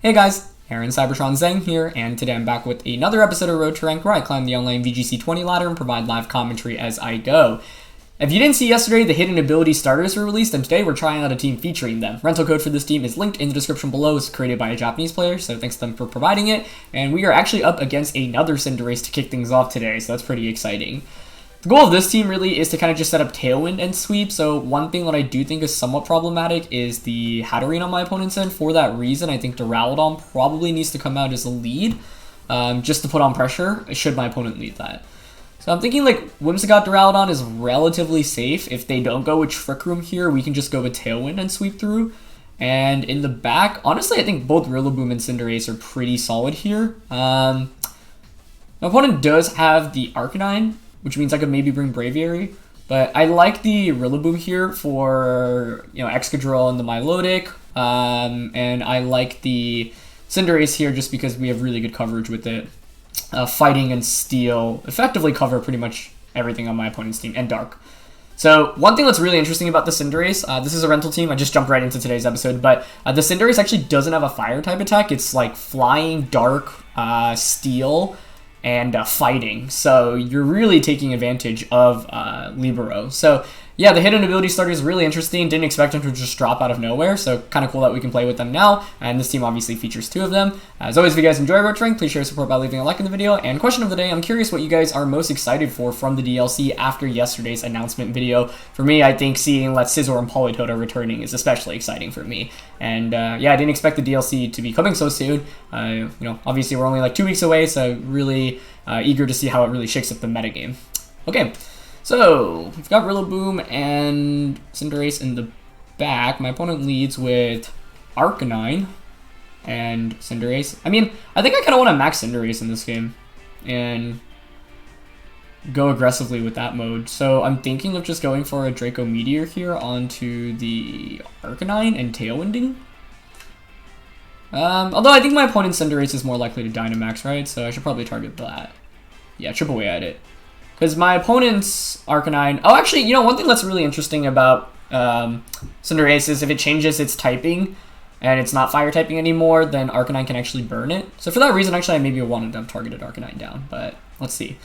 Hey guys, Aaron Cybertron Zeng here, and today I'm back with another episode of Road to Rank where I climb the online VGC 20 ladder and provide live commentary as I go. If you didn't see yesterday, the hidden ability starters were released, and today we're trying out a team featuring them. Rental code for this team is linked in the description below. It's created by a Japanese player, so thanks to them for providing it. And we are actually up against another Cinderace to kick things off today, so that's pretty exciting. The goal of this team really is to kind of just set up Tailwind and Sweep, so one thing that I do think is somewhat problematic is the Hatterene on my opponent's end. For that reason, I think Duraludon probably needs to come out as a lead, just to put on pressure, should my opponent lead that. So I'm thinking like Whimsicott Duraludon is relatively safe. If they don't go with Trick Room here, we can just go with Tailwind and sweep through. And in the back, honestly, I think both Rillaboom and Cinderace are pretty solid here. My opponent does have the Arcanine, which means I could maybe bring Braviary. But I like the Rillaboom here for, Excadrill and the Milotic. And I like the Cinderace here just because we have really good coverage with it. Fighting and Steel effectively cover pretty much everything on my opponent's team, and Dark. So one thing that's really interesting about the Cinderace, this is a rental team, I just jumped right into today's episode, but the Cinderace actually doesn't have a fire type attack. It's like Flying, Dark, Steel, and Fighting. So you're really taking advantage of Libero. So yeah, the hidden ability starter is really interesting. Didn't expect them to just drop out of nowhere, so kind of cool that we can play with them now. And this team obviously features 2 of them. As always, if you guys enjoy Road to Rank, please share your support by leaving a like in the video. And question of the day, I'm curious what you guys are most excited for from the DLC after yesterday's announcement video. For me, I think seeing Scizor and Politoed returning is especially exciting for me. And yeah, I didn't expect the DLC to be coming so soon. Obviously we're only like 2 weeks away, so really eager to see how it really shakes up the metagame. Okay. So, we've got Rillaboom and Cinderace in the back. My opponent leads with Arcanine and Cinderace. I mean, I think I kind of want to max Cinderace in this game and go aggressively with that mode. So, I'm thinking of just going for a Draco Meteor here onto the Arcanine and Tailwinding. Although I think my opponent's Cinderace is more likely to Dynamax, right? So, I should probably target that. Yeah, chip away at it. Because my opponent's Arcanine... Oh, actually, one thing that's really interesting about Cinderace is if it changes its typing and it's not fire typing anymore, then Arcanine can actually burn it. So for that reason, actually, I maybe wanted to have targeted Arcanine down, but let's see.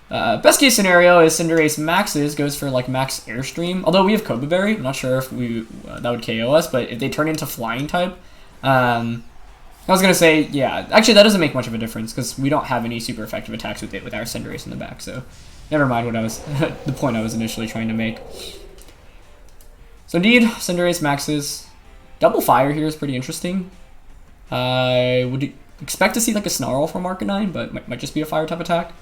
Best case scenario is Cinderace maxes, goes for like max Airstream. Although we have Koba Berry, I'm not sure if that would KO us, but if they turn into Flying type... I was going to say, yeah, actually that doesn't make much of a difference because we don't have any super effective attacks with it with our Cinderace in the back, so never mind what I was, the point I was initially trying to make. So indeed, Cinderace maxes. Double fire here is pretty interesting. I would expect to see like a Snarl from Arcanine, but might just be a fire type attack.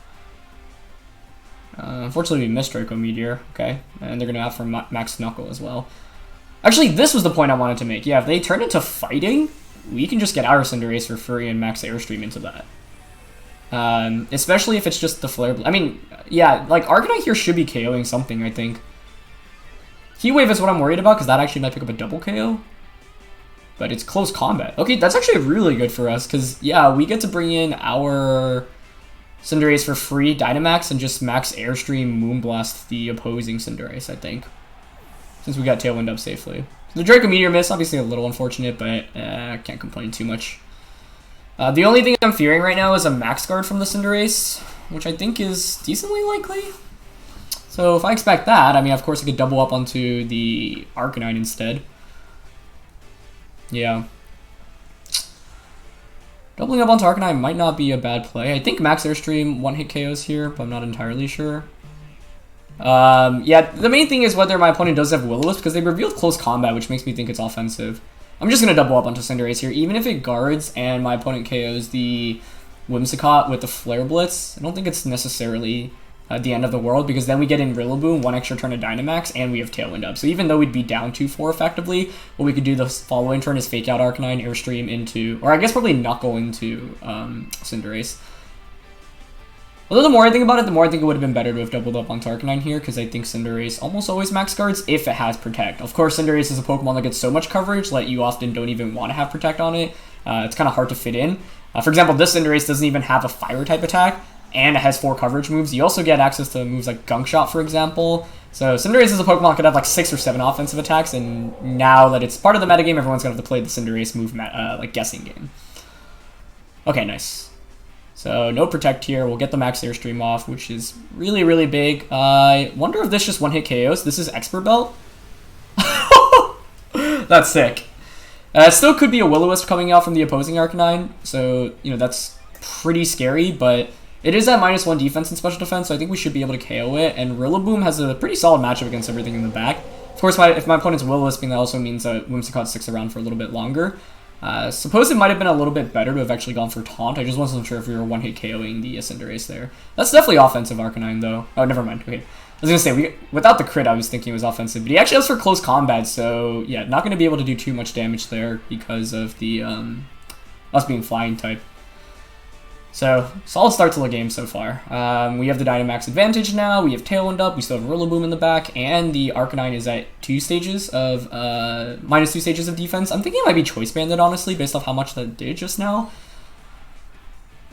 Unfortunately we missed Draco Meteor, okay, and they're going to have for max Knuckle as well. Actually, this was the point I wanted to make. Yeah, if they turn into Fighting, we can just get our Cinderace for free and max Airstream into that. Especially if it's just the Flare... I mean, yeah, like, Arcanine here should be KOing something, I think. Heat Wave is what I'm worried about, because that actually might pick up a double KO. But it's close combat. Okay, that's actually really good for us, because, yeah, we get to bring in our Cinderace for free, Dynamax, and just max Airstream Moonblast the opposing Cinderace, I think. Since we got Tailwind up safely. The Draco Meteor miss, obviously a little unfortunate, but I can't complain too much. The only thing I'm fearing right now is a Max Guard from the Cinderace, which I think is decently likely. So if I expect that, I mean, of course I could double up onto the Arcanine instead. Yeah. Doubling up onto Arcanine might not be a bad play. I think Max Airstream one-hit KOs here, but I'm not entirely sure. Yeah, the main thing is whether my opponent does have Will-O-Wisp, because they revealed close combat, which makes me think it's offensive. I'm just going to double up onto Cinderace here, even if it guards and my opponent KOs the Whimsicott with the Flare Blitz. I don't think it's necessarily the end of the world, because then we get in Rillaboom, 1 extra turn of Dynamax, and we have Tailwind up. So even though we'd be down 2-4 effectively, what we could do the following turn is fake out Arcanine, Airstream into, or I guess probably Knuckle into Cinderace. Although the more I think about it, the more I think it would have been better to have doubled up on Arcanine here, because I think Cinderace almost always max guards if it has Protect. Of course, Cinderace is a Pokemon that gets so much coverage that you often don't even want to have Protect on it. It's kind of hard to fit in. For example, this Cinderace doesn't even have a Fire type attack, and it has 4 coverage moves. You also get access to moves like Gunk Shot, for example. So Cinderace is a Pokemon that could have like 6 or 7 offensive attacks, and now that it's part of the metagame, everyone's going to have to play the Cinderace move like guessing game. Okay, nice. So no protect here. We'll get the max airstream off, which is really, really big. I wonder if this just one-hit KOs. This is Expert Belt. That's sick. It still could be a Will-O-Wisp coming out from the opposing Arcanine, so, you know, that's pretty scary, but it is at -1 defense and special defense, so I think we should be able to KO it, and Rillaboom has a pretty solid matchup against everything in the back. Of course, if my opponent's Will-O-Wisping, that also means that Whimsicott sticks around for a little bit longer. Suppose it might have been a little bit better to have actually gone for Taunt. I just wasn't sure if we were one-hit KOing the Cinderace there. That's definitely offensive Arcanine, though. Oh, never mind. Okay. I was going to say, without the crit, I was thinking it was offensive. But he actually has for close combat, so yeah, not going to be able to do too much damage there because of the us being flying type. So, solid start to the game so far. We have the Dynamax advantage now, we have Tailwind up, we still have Rillaboom in the back, and the Arcanine is at -2 stages of defense. I'm thinking it might be Choice Banded, honestly, based off how much that did just now.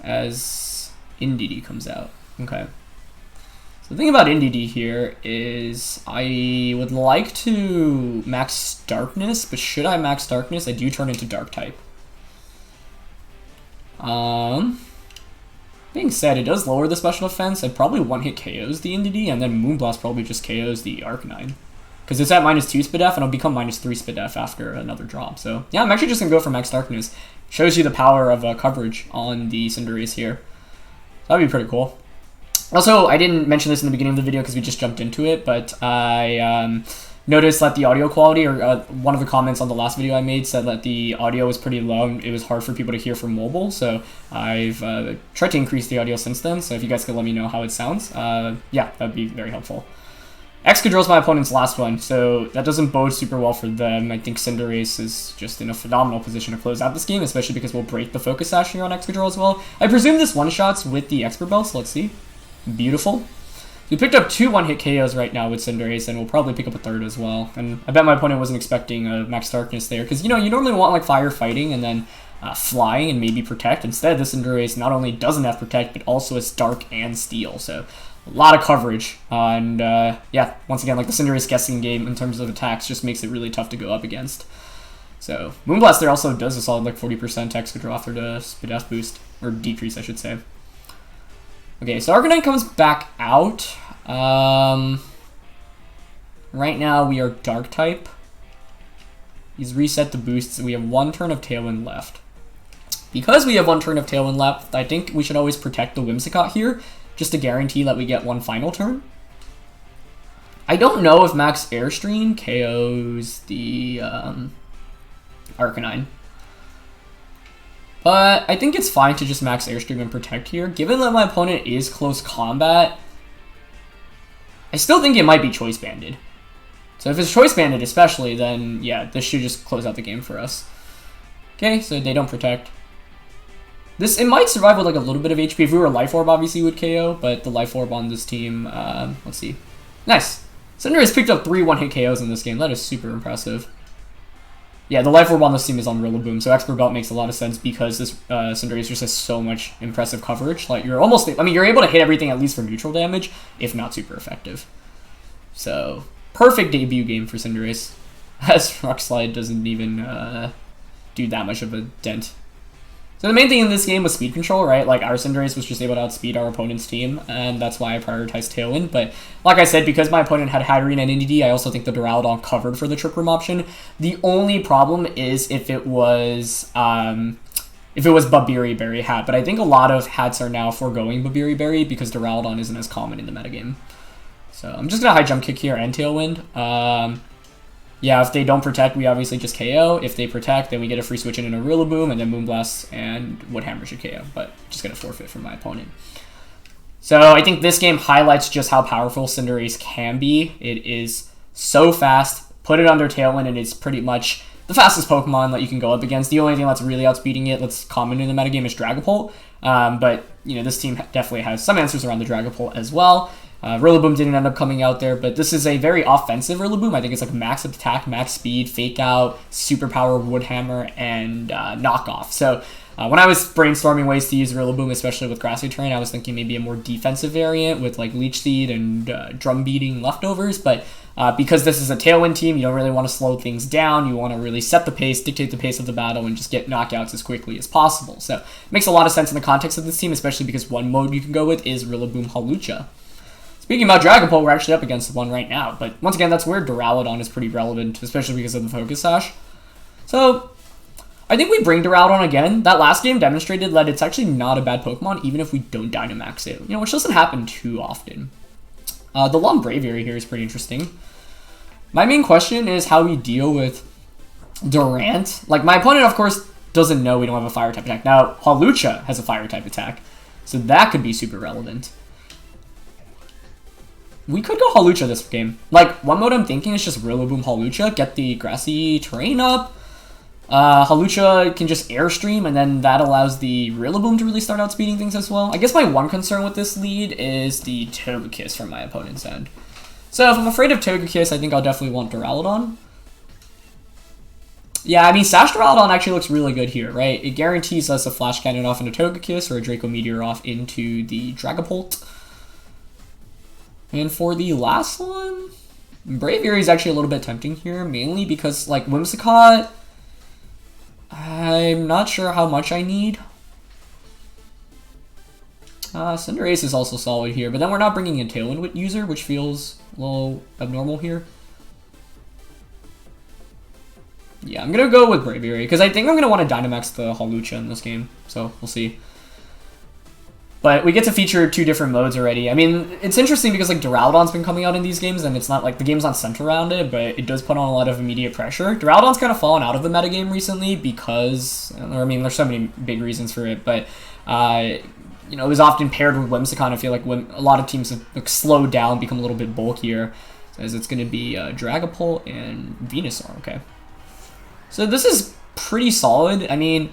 As MYGD comes out. Okay. So the thing about MYGD here is I would like to max Darkness, but should I max Darkness, I do turn into Dark type. Being said, it does lower the special defense. I'd probably one-hit KOs the MYGD, and then Moonblast probably just KOs the Arcanine. Because it's at -2 SPDF, and it'll become -3 SPDF after another drop. So, yeah, I'm actually just going to go for Max Darkness. Shows you the power of coverage on the Cinderace here. That'd be pretty cool. Also, I didn't mention this in the beginning of the video because we just jumped into it, but I noticed that the audio quality, or one of the comments on the last video I made said that the audio was pretty low and it was hard for people to hear from mobile, so I've tried to increase the audio since then, so if you guys could let me know how it sounds, yeah, that'd be very helpful. Excadrill's my opponent's last one, so that doesn't bode super well for them. I think Cinderace is just in a phenomenal position to close out this game, especially because we'll break the Focus Sash here on Excadrill as well. I presume this one-shots with the Expert Belt, so let's see. Beautiful. We picked up 2 one-hit KOs right now with Cinderace, and we'll probably pick up a third as well. And I bet my opponent wasn't expecting a Max Darkness there, because, you know, you normally want, like, Fire Fighting and then Flying and maybe Protect. Instead, this Cinderace not only doesn't have Protect, but also has Dark and Steel, so a lot of coverage. And, yeah, once again, like, the Cinderace guessing game in terms of attacks just makes it really tough to go up against. So, Moonblast there also does a solid, like, 40% Excadrill after the SPDF boost, or decrease, I should say. Okay, so Arcanine comes back out. Right now we are Dark type. He's reset the boosts, and we have 1 turn of Tailwind left. Because we have 1 turn of Tailwind left, I think we should always protect the Whimsicott here, just to guarantee that we get 1 final turn. I don't know if Max Airstream KOs the Arcanine. But I think it's fine to just max Airstream and Protect here. Given that my opponent is close combat, I still think it might be Choice Banded. So if it's Choice Banded especially, then yeah, this should just close out the game for us. Okay, so they don't Protect. It might survive with like a little bit of HP. If we were Life Orb, obviously would KO, but the Life Orb on this team, let's see. Nice. Cinderace picked up 3 one-hit KOs in this game. That is super impressive. Yeah, the Life Orb on this team is on Rillaboom, so Expert Belt makes a lot of sense because this Cinderace just has so much impressive coverage. Like, you're almost, I mean, you're able to hit everything at least for neutral damage, if not super effective. So, perfect debut game for Cinderace, as Rock Slide doesn't even do that much of a dent. So the main thing in this game was speed control, right? Like, our Cinderace was just able to outspeed our opponent's team, and that's why I prioritized Tailwind. But like I said, because my opponent had Hatterene and MYGD, I also think the Duraludon covered for the Trick Room option. The only problem is if it was Babiri Berry hat, but I think a lot of hats are now foregoing Babiri Berry because Duraludon isn't as common in the metagame. So I'm just gonna high jump kick here and Tailwind. Yeah, if they don't protect, we obviously just KO. If they protect, then we get a free switch in a Rillaboom, and then Moonblast and Woodhammer should KO, but just gonna forfeit from my opponent. So I think this game highlights just how powerful Cinderace can be. It is so fast. Put it under Tailwind, and it's pretty much the fastest Pokemon that you can go up against. The only thing that's really outspeeding it, that's common in the metagame, is Dragapult. But, you know, this team definitely has some answers around the Dragapult as well. Rillaboom didn't end up coming out there, but this is a very offensive Rillaboom. I think it's like max attack, max speed, fake out, superpower, wood hammer, and knockoff. So when I was brainstorming ways to use Rillaboom, especially with grassy terrain, I was thinking maybe a more defensive variant with like Leech Seed and drum beating leftovers, but because this is a Tailwind team, you don't really want to slow things down. You want to really set the pace, dictate the pace of the battle, and just get knockouts as quickly as possible. So it makes a lot of sense in the context of this team, especially because one mode you can go with is Rillaboom Hawlucha. Speaking about Dragapult, we're actually up against one right now, but once again, that's where Duraludon is pretty relevant, especially because of the Focus Sash. So I think we bring Duraludon again. That last game demonstrated that it's actually not a bad Pokemon, even if we don't Dynamax it, which doesn't happen too often. The long Braviary here is pretty interesting. My main question is how we deal with Durant. Like, my opponent, of course, doesn't know we don't have a Fire-type attack. Now, Hawlucha has a Fire-type attack, so that could be super relevant. We could go Hawlucha this game. Like, one mode I'm thinking is just Rillaboom Hawlucha, get the grassy terrain up. Hawlucha can just Airstream, and then that allows the Rillaboom to really start outspeeding things as well. I guess my one concern with this lead is the Togekiss from my opponent's end. So if I'm afraid of Togekiss, I think I'll definitely want Duraludon. Yeah, I mean, Sash Duraludon actually looks really good here, right? It guarantees us a Flash Cannon off into Togekiss or a Draco Meteor off into the Dragapult. And for the last one, Braviary is actually a little bit tempting here, mainly because, like, Whimsicott, I'm not sure how much I need. Cinderace is also solid here, but then we're not bringing a Tailwind user, which feels a little abnormal here. Yeah, I'm going to go with Braviary, because I think I'm going to want to Dynamax the Hawlucha in this game, so we'll see. But we get to feature two different modes already. I mean, it's interesting because like Duraludon's been coming out in these games, and it's not like the game's not centered around it, but it does put on a lot of immediate pressure. Duraludon's kind of fallen out of the metagame recently because, I mean, there's so many big reasons for it, but it was often paired with Whimsicott. I feel like when a lot of teams have like, slowed down, become a little bit bulkier, as it's going to be Dragapult and Venusaur. Okay, so this is pretty solid. I mean,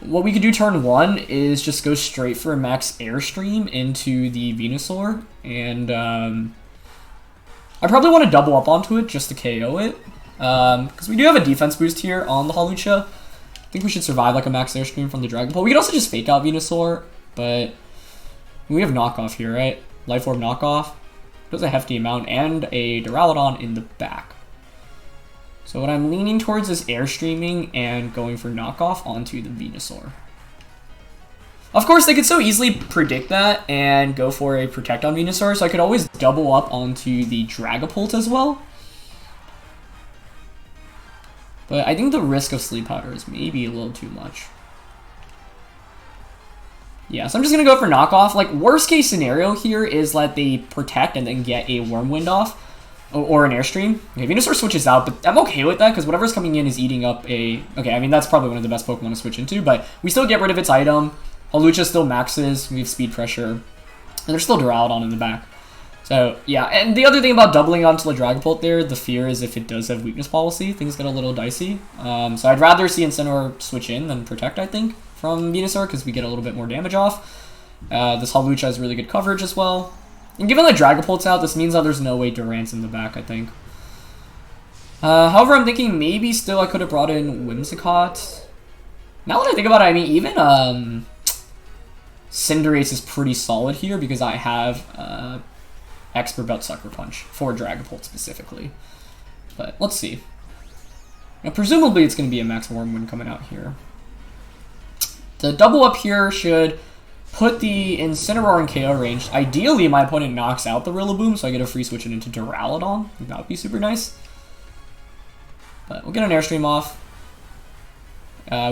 what we could do turn one is just go straight for a max Airstream into the Venusaur, and I probably want to double up onto it just to KO it, because we do have a defense boost here on the Hawlucha. I think we should survive like a max Airstream from the Dragapult. We could also just fake out Venusaur, but we have knockoff here, right? Life Orb knockoff does a hefty amount, and a Duraludon in the back. So what I'm leaning towards is Airstreaming and going for knockoff onto the Venusaur. Of course, they could so easily predict that and go for a Protect on Venusaur, so I could always double up onto the Dragapult as well. But I think the risk of Sleep Powder is maybe a little too much. Yeah, so I'm just going to go for knockoff. Like, worst case scenario here is that they Protect and then get a Wormwind off. Or an Airstream. Okay, Venusaur switches out, but I'm okay with that because whatever's coming in is eating up a... Okay, I mean, that's probably one of the best Pokemon to switch into, but we still get rid of its item. Hawlucha still maxes. We have speed pressure. And there's still Duraludon in the back. So, yeah. And the other thing about doubling onto the Dragapult there, the fear is if it does have weakness policy, things get a little dicey. So I'd rather see Incineroar switch in than Protect, I think, from Venusaur because we get a little bit more damage off. This Hawlucha has really good coverage as well. And given that Dragapult's out, this means that there's no way Durant's in the back, I think. However, I'm thinking maybe still I could have brought in Whimsicott. Now that I think about it, I mean, even Cinderace is pretty solid here because I have Expert Belt Sucker Punch for Dragapult specifically. But let's see. Now, presumably it's going to be a Max Wormwind coming out here. The double up here should put the Incineroar in KO range. Ideally, my opponent knocks out the Rillaboom, so I get a free switch it into Duraludon. That would be super nice. But we'll get an Airstream off.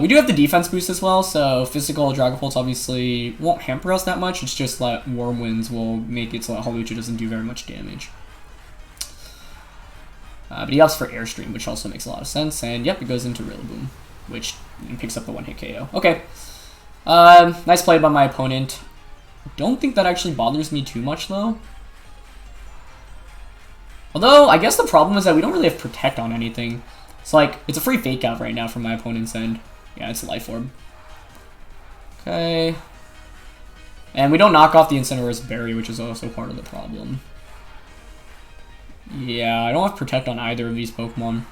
We do have the defense boost as well, so physical Dragapults obviously won't hamper us that much. It's just that Wormwinds will make it so that Hawlucha doesn't do very much damage. But he opts for Airstream, which also makes a lot of sense. And yep, it goes into Rillaboom, which picks up the one-hit KO. Okay. Nice play by my opponent. Don't think that actually bothers me too much, though. Although, I guess the problem is that we don't really have Protect on anything. It's like, it's a free Fake Out right now from my opponent's end. Yeah, it's a Life Orb. Okay. And we don't knock off the Incineroar's Berry, which is also part of the problem. Yeah, I don't have Protect on either of these Pokemon.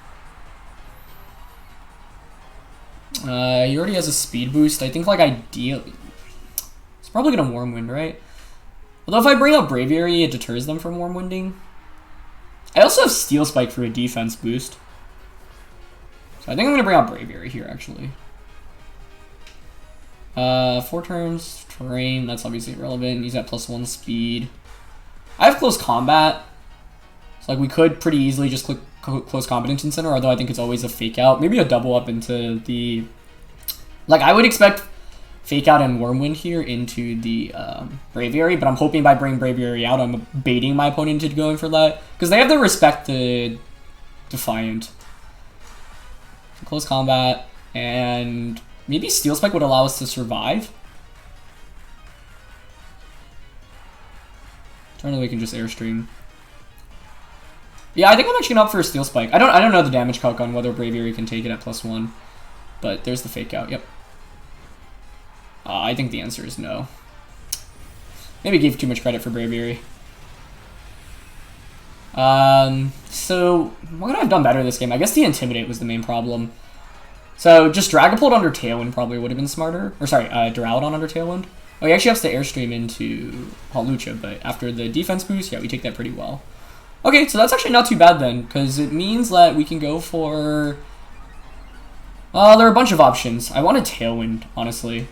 He already has a Speed Boost. I think, like, ideally... It's probably gonna Warm Wind, right? Although if I bring up Braviary, it deters them from Warm Winding. I also have Steel Spike for a defense boost. So I think I'm gonna bring out Braviary here, actually. 4 turns, terrain, that's obviously irrelevant. He's at +1 speed. I have Close Combat. So like we could pretty easily just click Close Combat into Incineroar, although I think it's always a Fake Out. Maybe a double up into the... Like I would expect Fake Out and Wormwind here into the Braviary, but I'm hoping by bringing Braviary out, I'm baiting my opponent into going for that. Because they have the Respect to Defiant. So Close Combat, and maybe Steel Spike would allow us to survive. Turn we can just Airstream. Yeah, I think I'm actually gonna opt for a Steel Spike. I don't know the damage calc on whether Braviary can take it at +1, but there's the Fake Out. Yep. I think the answer is no. Maybe gave too much credit for Braviary. So what could I have done better this game? I guess the Intimidate was the main problem. So just Dragapult under Tailwind probably would have been smarter. Or sorry, Duraludon under Tailwind. Oh, he actually has to Airstream into Hawlucha, but after the defense boost, yeah, we take that pretty well. Okay, so that's actually not too bad then, because it means that we can go for... there are a bunch of options. I want a Tailwind, honestly.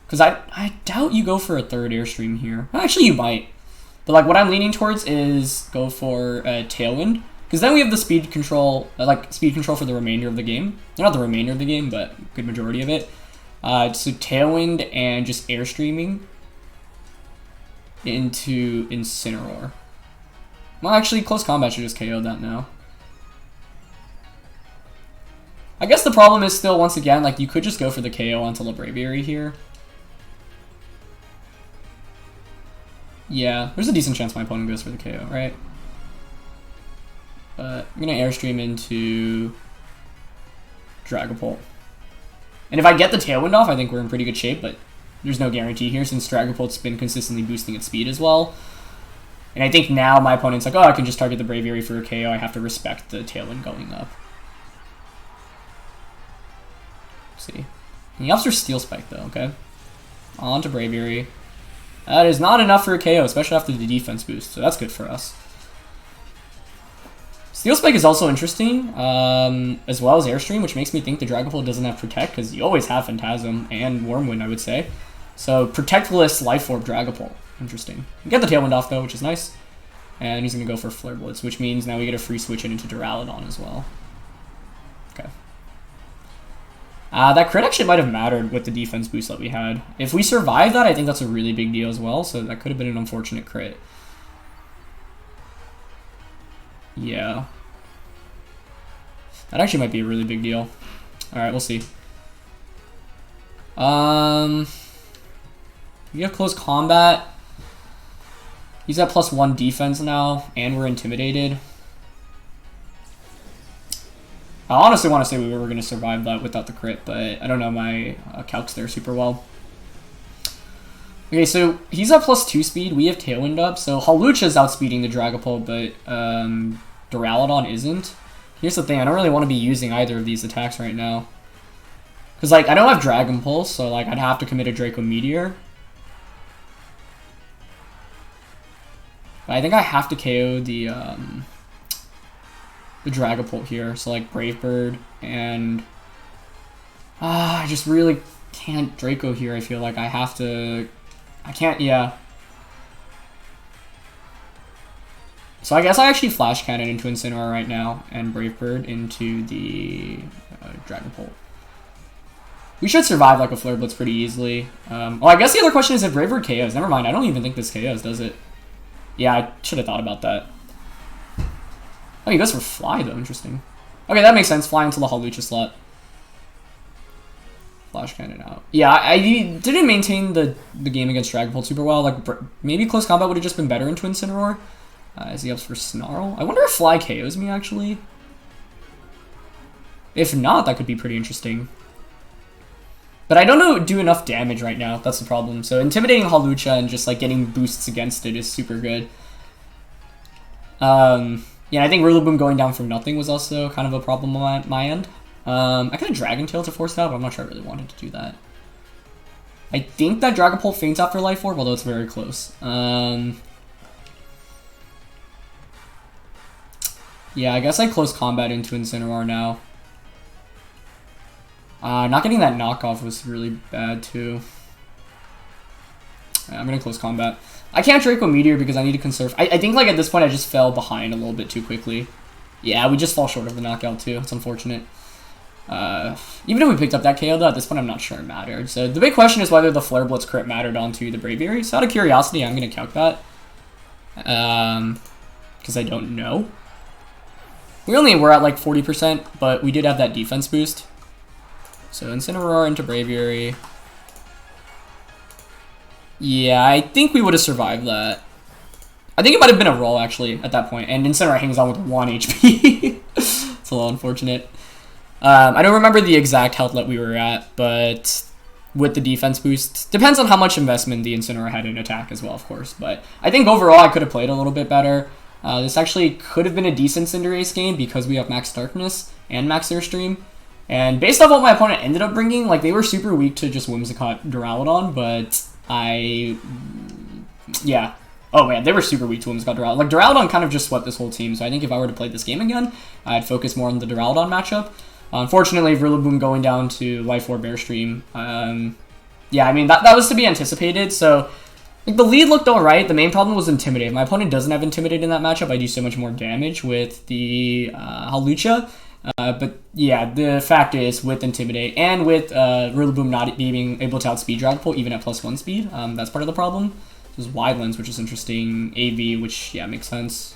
Because I doubt you go for a third Airstream here. Actually, you might. But like what I'm leaning towards is go for a Tailwind. Because then we have the speed control, speed control for the remainder of the game. Not the remainder of the game, but good majority of it. So Tailwind and just Airstreaming into Incineroar. Well, actually, Close Combat should just KO that now. I guess the problem is still, once again, like, you could just go for the KO onto Braviary here. Yeah, there's a decent chance my opponent goes for the KO, right? But I'm going to Airstream into Dragapult. And if I get the Tailwind off, I think we're in pretty good shape, but there's no guarantee here since Dragapult's been consistently boosting its speed as well. And I think now my opponent's like, oh, I can just target the Braviary for a KO. I have to respect the Tailwind going up. Let's see. He opts for Steel Spike, though, okay? On to Braviary. That is not enough for a KO, especially after the defense boost, so that's good for us. Steel Spike is also interesting, as well as Airstream, which makes me think the Dragapult doesn't have Protect, because you always have Phantasm and Wormwind, I would say. So, Protectless Life Orb Dragapult. Interesting. We get the Tailwind off, though, which is nice. And he's going to go for Flare Blitz, which means now we get a free switch it into Duraludon as well. Okay. That crit actually might have mattered with the defense boost that we had. If we survive that, I think that's a really big deal as well, so that could have been an unfortunate crit. Yeah. That actually might be a really big deal. Alright, we'll see. We have Close Combat. He's at +1 defense now, and we're intimidated. I honestly want to say we were going to survive that without the crit, but I don't know my calcs there super well. Okay, so he's at +2 speed. We have Tailwind up, so Hawlucha is outspeeding the Dragapult, but Duraludon isn't. Here's the thing, I don't really want to be using either of these attacks right now. Because, like, I don't have Dragon Pulse, so, like, I'd have to commit a Draco Meteor. But I think I have to KO the Dragapult here. So, like, Brave Bird and... I just really can't Draco here, I feel like. I have to... I can't, yeah. So I guess I actually Flash Cannon into Incineroar right now, and Brave Bird into the Dragapult. We should survive like a Flare Blitz pretty easily. Oh, I guess the other question is if Brave Bird KOs. Never mind, I don't even think this KOs, does it? Yeah, I should have thought about that. Oh, he goes for Fly, though. Interesting. Okay, that makes sense. Fly into the Hawlucha slot. Flash Cannon out. Yeah, I didn't maintain the game against Dragapult super well. Like, maybe Close Combat would have just been better into Incineroar. As he ups for Snarl. I wonder if Fly KOs me, actually. If not, that could be pretty interesting. But I don't do enough damage right now. That's the problem. So intimidating Hawlucha and just like getting boosts against it is super good. Yeah, I think Rillaboom going down for nothing was also kind of a problem on my end. I could have Dragon Tail to force it out, but I'm not sure I really wanted to do that. I think that Dragapult faints after Life Orb, although it's very close. Yeah, I guess I close combat into Incineroar now. Not getting that knockoff was really bad too. Yeah, I'm gonna close combat. I can't Draco Meteor because I need to conserve. I think like at this point I just fell behind a little bit too quickly. Yeah, we just fall short of the knockout too. It's unfortunate. Even if we picked up that KO though, at this point I'm not sure it mattered. So the big question is whether the Flare Blitz crit mattered onto the Braviary. So out of curiosity, I'm gonna calc that. Because I don't know. We only were at like 40%, but we did have that defense boost. So Incineroar into Braviary. Yeah, I think we would have survived that. I think it might have been a roll actually at that point, and Incineroar hangs on with 1 HP. It's a little unfortunate. I don't remember the exact health that we were at, but with the defense boost, depends on how much investment the Incineroar had in attack as well, of course. But I think overall I could have played a little bit better. This actually could have been a decent Cinderace game because we have Max Darkness and Max Airstream. And based off what my opponent ended up bringing, like they were super weak to just Whimsicott Duraludon, but yeah. Oh man, they were super weak to Whimsicott Duraludon. Like Duraludon kind of just swept this whole team, so I think if I were to play this game again, I'd focus more on the Duraludon matchup. Unfortunately, Rillaboom going down to Life Orb Airstream. Yeah, I mean, that was to be anticipated, so like, the lead looked alright. The main problem was Intimidate. If my opponent doesn't have Intimidate in that matchup, I do so much more damage with the Hawlucha. But yeah, the fact is, with Intimidate and with Rillaboom not being able to outspeed Dragapult, even at +1 speed, that's part of the problem. There's Wide Lens, which is interesting. AV, which, yeah, makes sense.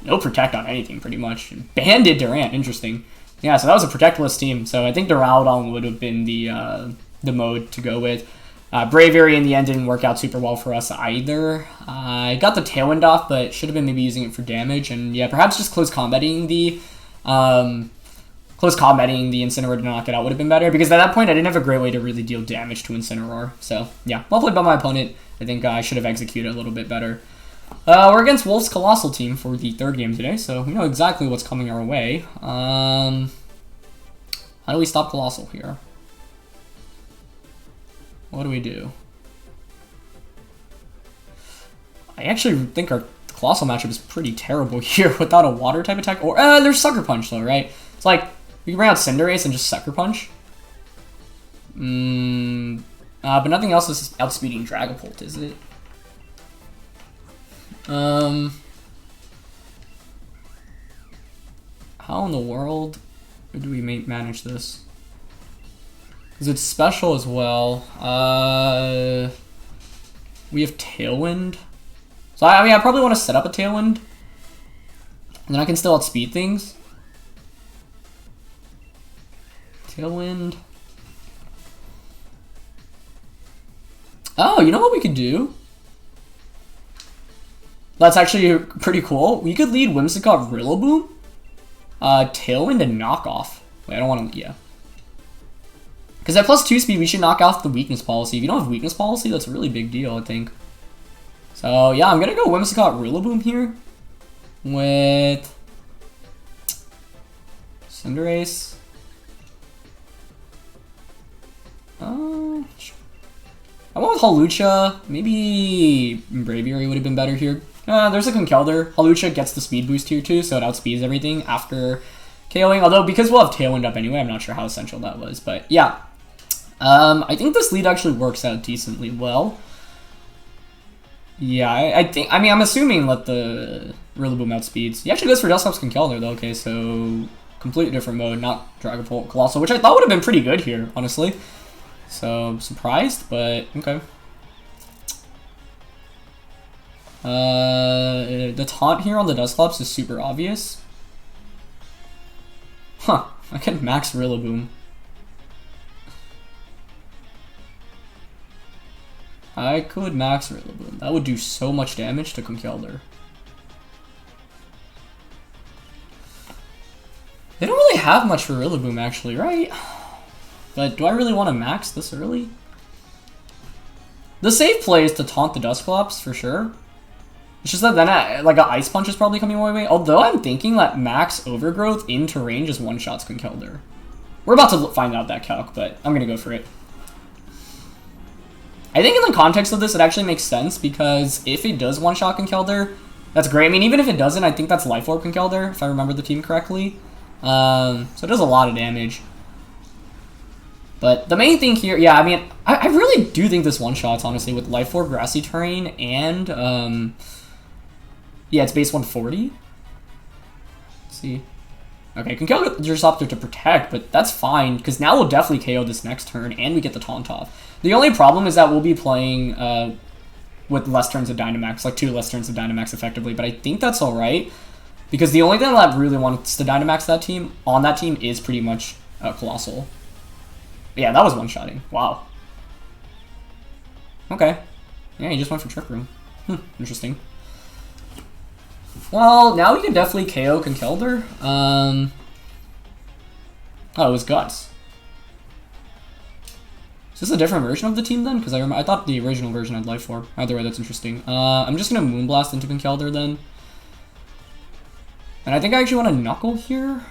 No Protect on anything, pretty much. Banded Durant, interesting. Yeah, so that was a Protectless team. So I think Duraludon would have been the mode to go with. Braviary in the end didn't work out super well for us either. I got the Tailwind off, but should have been maybe using it for damage. And yeah, perhaps just close combating the Incineroar to knock it out would have been better, because at that point I didn't have a great way to really deal damage to Incineroar. So yeah, well played by my opponent. I think I should have executed a little bit better. We're against Wolf's Colossal team for the third game today, so we know exactly what's coming our way. How do we stop Colossal here? What do we do? I actually think our Colossal matchup is pretty terrible here without a water type attack. Or there's Sucker Punch though, right? It's like we can bring out Cinderace and just Sucker Punch. But nothing else is outspeeding Dragapult, is it? How in the world do we manage this? Because it's special as well. We have Tailwind. So I mean, I probably want to set up a Tailwind. And then I can still outspeed things. Tailwind. Oh, you know what we could do? That's actually pretty cool. We could lead Whimsicott Rillaboom, Tailwind, and Knockoff. Wait, I don't want to, yeah. Because at +2 speed, we should knock off the Weakness Policy. If you don't have Weakness Policy, that's a really big deal, I think. So, yeah, I'm going to go Whimsicott Rillaboom here with Cinderace. I went with Hawlucha. Maybe Braviary would have been better here. There's a Conkeldurr. Hawlucha gets the speed boost here too, so it outspeeds everything after KOing. Although, because we'll have Tailwind up anyway, I'm not sure how essential that was. But yeah, I think this lead actually works out decently well. Yeah, I mean, I'm assuming that the Rillaboom outspeeds. He actually goes for Dusclops Conkeldurr though. Okay, so completely different mode, not Dragapult Colossal, which I thought would have been pretty good here, honestly. So I'm surprised, but okay. The taunt here on the Dusclops is super obvious. Huh, I can max Rillaboom. I could max Rillaboom. That would do so much damage to Conkeldurr. They don't really have much for Rillaboom actually, right? But do I really want to max this early? The safe play is to taunt the Dusclops, for sure. It's just that then, like, an Ice Punch is probably coming my way. Although I'm thinking that max Overgrowth into range is one-shots Conkeldurr. We're about to find out that calc, but I'm going to go for it. I think in the context of this, it actually makes sense, because if it does one-shot Conkeldurr, that's great. I mean, even if it doesn't, I think that's Life Orb Conkeldurr, if I remember the team correctly. So it does a lot of damage. But the main thing here, yeah, I mean, I really do think this one-shots, honestly, with Life Orb, Grassy Terrain, and, yeah, it's base 140. Let's see. Okay, Conkeldurr Disruptor to protect, but that's fine, because now we'll definitely KO this next turn, and we get the taunt off. The only problem is that we'll be playing with less turns of Dynamax, like 2 less turns of Dynamax effectively, but I think that's alright, because the only thing that really wants to Dynamax that team, on that team, is pretty much Colossal. Yeah, that was one-shotting. Wow. Okay. Yeah, he just went for Trick Room. Interesting. Well, now we can definitely KO Conkeldurr. Oh, it was Guts. Is this a different version of the team then? Because I thought the original version had Life Orb. Either way, that's interesting. I'm just going to Moonblast into Conkeldurr then. And I think I actually want to Knuckle here.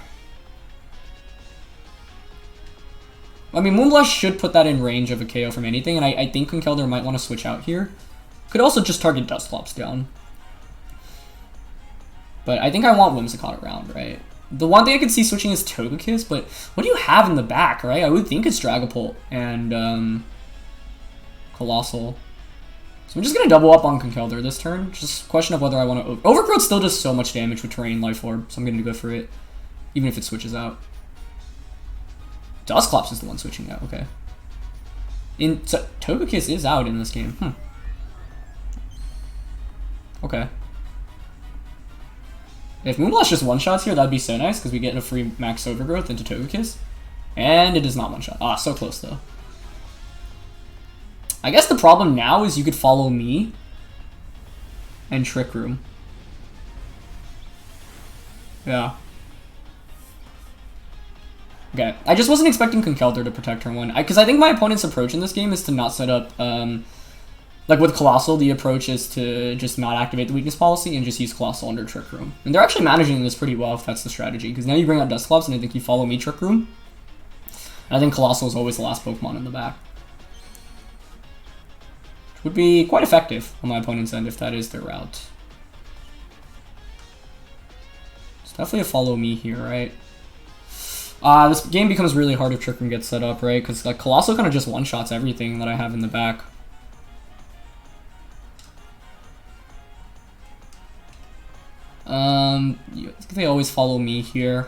I mean, Moonblast should put that in range of a KO from anything, and I think Conkeldurr might want to switch out here. Could also just target Dusclops down. But I think I want Whimsicott around, right? The one thing I could see switching is Togekiss, but what do you have in the back, right? I would think it's Dragapult and Colossal. So I'm just going to double up on Conkeldurr this turn. Just a question of whether I want to... Overgrowth still does so much damage with Terrain Life Orb, so I'm going to go for it, even if it switches out. Dusclops is the one switching out, okay. So Togekiss is out in this game. Okay. If Moonblast just one-shots here, that'd be so nice, because we get a free max Overgrowth into Togekiss. And it is not one-shot. Ah, so close, though. I guess the problem now is you could follow me and Trick Room. Yeah. Okay, I just wasn't expecting Conkeldurr to protect turn 1, because I think my opponent's approach in this game is to not set up, like with Colossal, the approach is to just not activate the weakness policy and just use Colossal under Trick Room. And they're actually managing this pretty well if that's the strategy, because now you bring out Dusclops and I think you follow me Trick Room. And I think Colossal is always the last Pokemon in the back. Which would be quite effective on my opponent's end if that is their route. It's definitely a follow me here, right? This game becomes really hard if Trick Room gets set up, right? Because like Colossal kind of just one-shots everything that I have in the back. They always follow me here.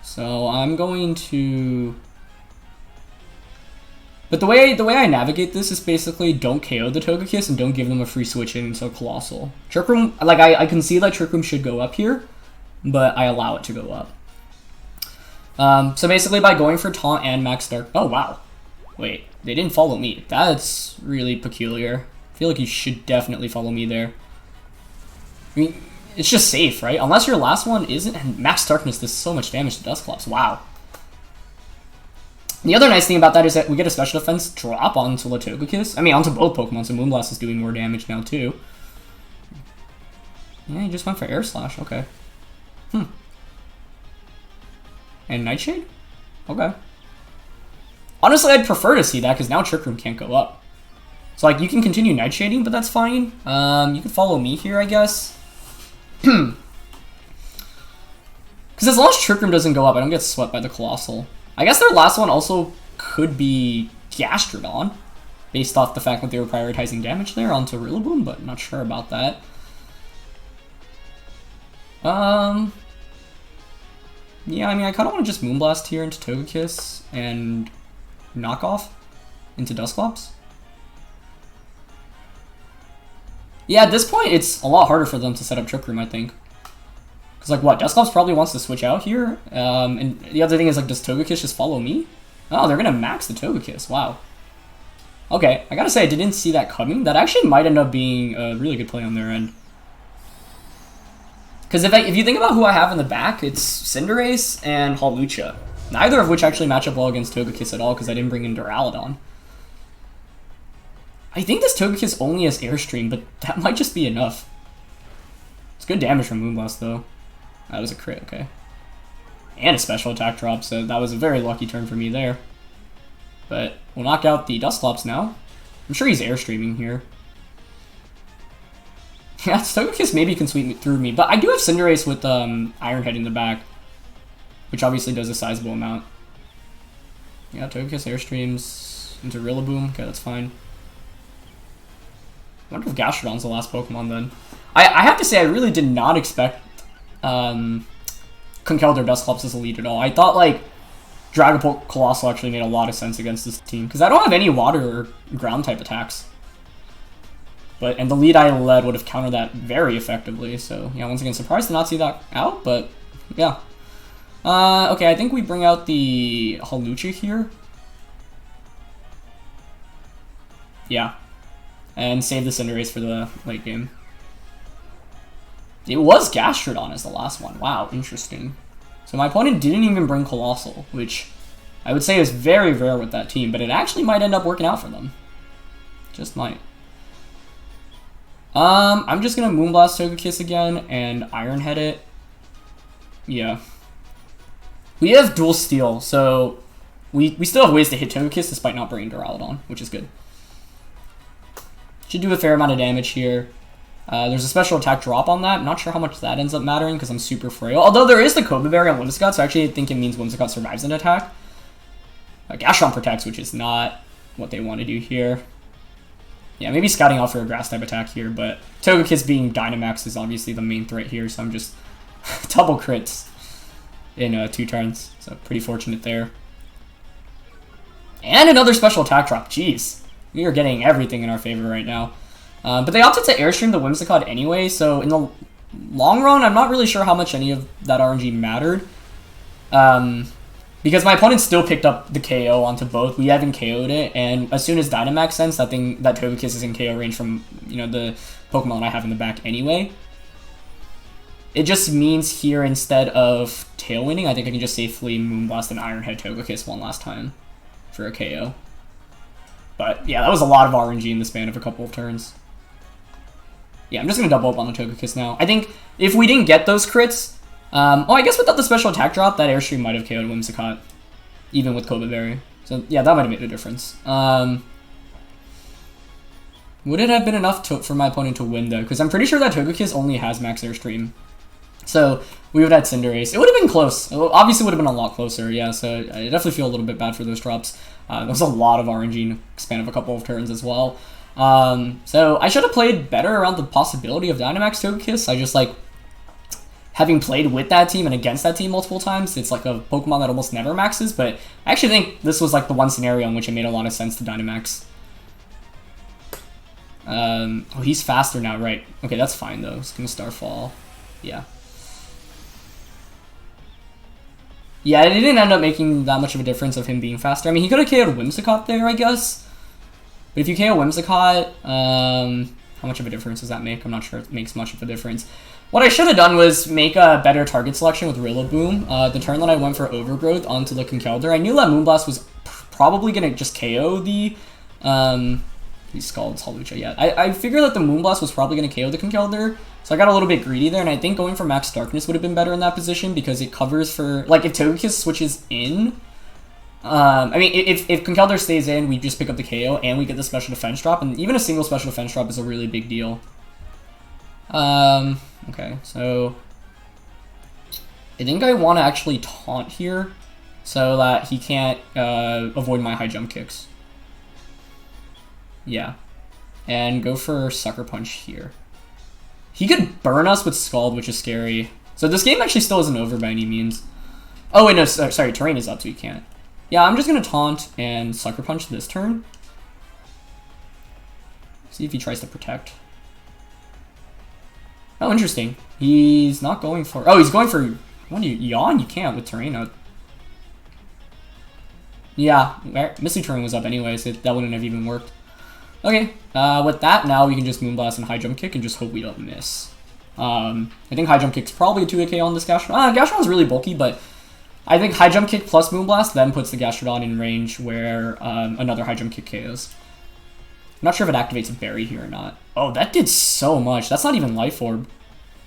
So I'm going to... But the way I navigate this is basically don't KO the Togekiss and don't give them a free switch in until Colossal. Trick Room, like I can see that Trick Room should go up here, but I allow it to go up. So basically by going for Taunt and Max Dark... Oh, wow. Wait, they didn't follow me. That's really peculiar. I feel like you should definitely follow me there. I mean, it's just safe, right? Unless your last one isn't... And Max Darkness does so much damage to Dusclops. Wow. The other nice thing about that is that we get a special defense drop onto Togekiss. I mean, onto both Pokemon, so Moonblast is doing more damage now, too. Yeah, he just went for Air Slash. Okay. And Nightshade? Okay. Honestly, I'd prefer to see that, because now Trick Room can't go up. So, like, you can continue Nightshading, but that's fine. You can follow me here, I guess. Because as long as Trick Room doesn't go up, I don't get swept by the Colossal. I guess their last one also could be Gastrodon, based off the fact that they were prioritizing damage there onto Rillaboom, but not sure about that. Yeah, I mean, I kind of want to just Moonblast here into Togekiss and knock off into Dusclops. Yeah, at this point, it's a lot harder for them to set up Trick Room, I think. Because, like, what? Dusclops probably wants to switch out here. And the other thing is, like, does Togekiss just follow me? Oh, they're going to max the Togekiss. Wow. Okay, I gotta say, I didn't see that coming. That actually might end up being a really good play on their end. Because if you think about who I have in the back, it's Cinderace and Hawlucha. Neither of which actually match up well against Togekiss at all, because I didn't bring in Duraludon. I think this Togekiss only has Airstream, but that might just be enough. It's good damage from Moonblast, though. That was a crit, okay. And a special attack drop, so that was a very lucky turn for me there. But we'll knock out the Dusclops now. I'm sure he's Airstreaming here. Yeah, Togekiss maybe can sweep through me, but I do have Cinderace with Iron Head in the back, which obviously does a sizable amount. Yeah, Togekiss Airstreams into Rillaboom. Okay, that's fine. I wonder if Gastrodon's the last Pokemon then. I have to say, I really did not expect Conkeldurr Dusclops as a lead at all. I thought, like, Dragapult Colossal actually made a lot of sense against this team, because I don't have any water or ground type attacks. And the lead I led would have countered that very effectively, so yeah, once again, surprised to not see that out, but yeah. Okay, I think we bring out the Hawlucha here. Yeah. And save the Cinderace for the late game. It was Gastrodon as the last one. Wow, interesting. So my opponent didn't even bring Colossal, which I would say is very rare with that team, but it actually might end up working out for them. Just might. I'm just gonna Moonblast Togekiss again and Iron Head it. Yeah. We have Dual Steel, so we still have ways to hit Togekiss despite not bringing Duraludon, which is good. Should do a fair amount of damage here. There's a special attack drop on that. I'm not sure how much that ends up mattering because I'm super frail. Although there is the Koba Berry on Whimsicott, so actually I think it means Whimsicott survives an attack. Gastrodon protects, which is not what they want to do here. Yeah, maybe scouting out for a grass type attack here, but Togekiss being Dynamax is obviously the main threat here, so I'm just double crits in 2 turns. So pretty fortunate there. And another special attack drop. Jeez. We are getting everything in our favor right now. But they opted to Airstream the Whimsicott anyway, so in the long run, I'm not really sure how much any of that RNG mattered. Because my opponent still picked up the KO onto both. We haven't KO'd it, and as soon as Dynamax sends, that Togekiss is in KO range from, the Pokemon I have in the back anyway. It just means here, instead of Tailwinding, I think I can just safely Moonblast and Iron Head Togekiss one last time for a KO. But yeah, that was a lot of RNG in the span of a couple of turns. Yeah, I'm just going to double up on the Togekiss now. I think if we didn't get those crits... I guess without the special attack drop, that Airstream might have KO'd Whimsicott, even with Koba Berry. So yeah, that might have made a difference. Would it have been enough for my opponent to win, though? Because I'm pretty sure that Togekiss only has Max Airstream. So we would have had Cinderace. It would have been close. It obviously would have been a lot closer, yeah. So I definitely feel a little bit bad for those drops. There was a lot of RNG in the span of a couple of turns as well. So I should have played better around the possibility of Dynamax Togekiss. I just, having played with that team and against that team multiple times, it's like a Pokemon that almost never maxes, but I actually think this was the one scenario in which it made a lot of sense to Dynamax. Oh, he's faster now, right? Okay, that's fine though. It's gonna Starfall. Yeah. Yeah, it didn't end up making that much of a difference of him being faster. I mean, he could have KO'd Whimsicott there, I guess. But if you KO Whimsicott, how much of a difference does that make? I'm not sure it makes much of a difference. What I should have done was make a better target selection with Rillaboom. The turn that I went for Overgrowth onto the Conkeldurr, I knew that Moonblast was probably going to just KO the Scald's Hawlucha. Yeah, I figured that the Moonblast was probably going to KO the Conkeldurr, so I got a little bit greedy there, and I think going for Max Darkness would have been better in that position because it covers for, if Togekiss switches in, I mean, if Conkeldurr stays in, we just pick up the KO and we get the special defense drop, and even a single special defense drop is a really big deal. Okay, so I think I want to actually taunt here so that he can't avoid my high jump kicks. Yeah, and go for Sucker Punch here. He could burn us with Scald, which is scary. So this game actually still isn't over by any means. Oh wait, no, sorry, terrain is up, so he can't. Yeah, I'm just gonna taunt and Sucker Punch this turn. See if he tries to protect. Oh, interesting. He's not going for... Oh, he's going for... When you yawn, you can't with terrain out. Yeah, Misty Terrain was up anyway, so that wouldn't have even worked. Okay, with that, now we can just Moonblast and High Jump Kick and just hope we don't miss. I think High Jump Kick's probably a 2AK on this Gastrodon. Gastrodon's really bulky, but I think High Jump Kick plus Moonblast then puts the Gastrodon in range where another High Jump Kick KOs. I'm not sure if it activates a Berry here or not. Oh, that did so much. That's not even Life Orb.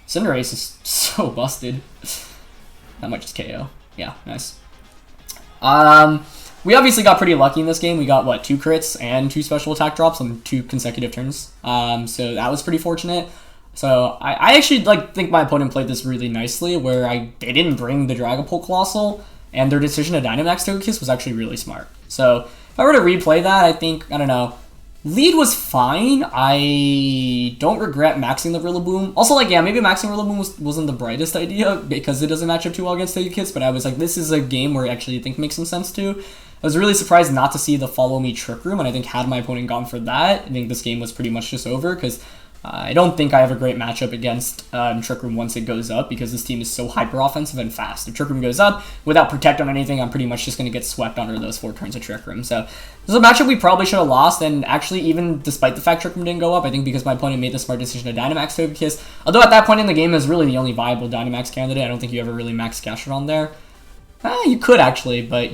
Cinderace is so busted. That might just KO. Yeah, nice. We obviously got pretty lucky in this game. We got, what, 2 crits and 2 special attack drops on 2 consecutive turns. So that was pretty fortunate. So I actually think my opponent played this really nicely, where they didn't bring the Dragapult Colossal, and their decision to Dynamax Togekiss was actually really smart. So if I were to replay that, I think, I don't know, lead was fine. I don't regret maxing the Rillaboom. Also, yeah, maybe maxing Rillaboom wasn't the brightest idea because it doesn't match up too well against Togekiss, but I was like, this is a game where I actually think makes some sense too. I was really surprised not to see the Follow Me Trick Room, and I think had my opponent gone for that, I think this game was pretty much just over, because I don't think I have a great matchup against Trick Room once it goes up, because this team is so hyper-offensive and fast. If Trick Room goes up, without Protect on anything, I'm pretty much just going to get swept under those 4 turns of Trick Room. So this is a matchup we probably should have lost, and actually, even despite the fact Trick Room didn't go up, I think because my opponent made the smart decision to Dynamax Togekiss, although at that point in the game, it was really the only viable Dynamax candidate. I don't think you ever really max Gastrodon there. You could, actually, but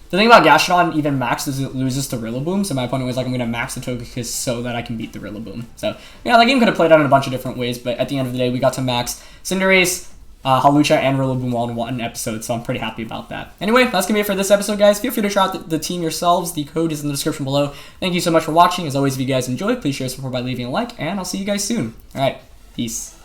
the thing about Gastrodon, even max, is it loses to Rillaboom, so my opponent was like, I'm going to max the Togekiss so that I can beat the Rillaboom. So, yeah, that game could have played out in a bunch of different ways, but at the end of the day, we got to max Cinderace, Hawlucha, and Rillaboom all in one episode, so I'm pretty happy about that. Anyway, that's going to be it for this episode, guys. Feel free to try out the team yourselves. The code is in the description below. Thank you so much for watching. As always, if you guys enjoyed, please share support by leaving a like, and I'll see you guys soon. All right, peace.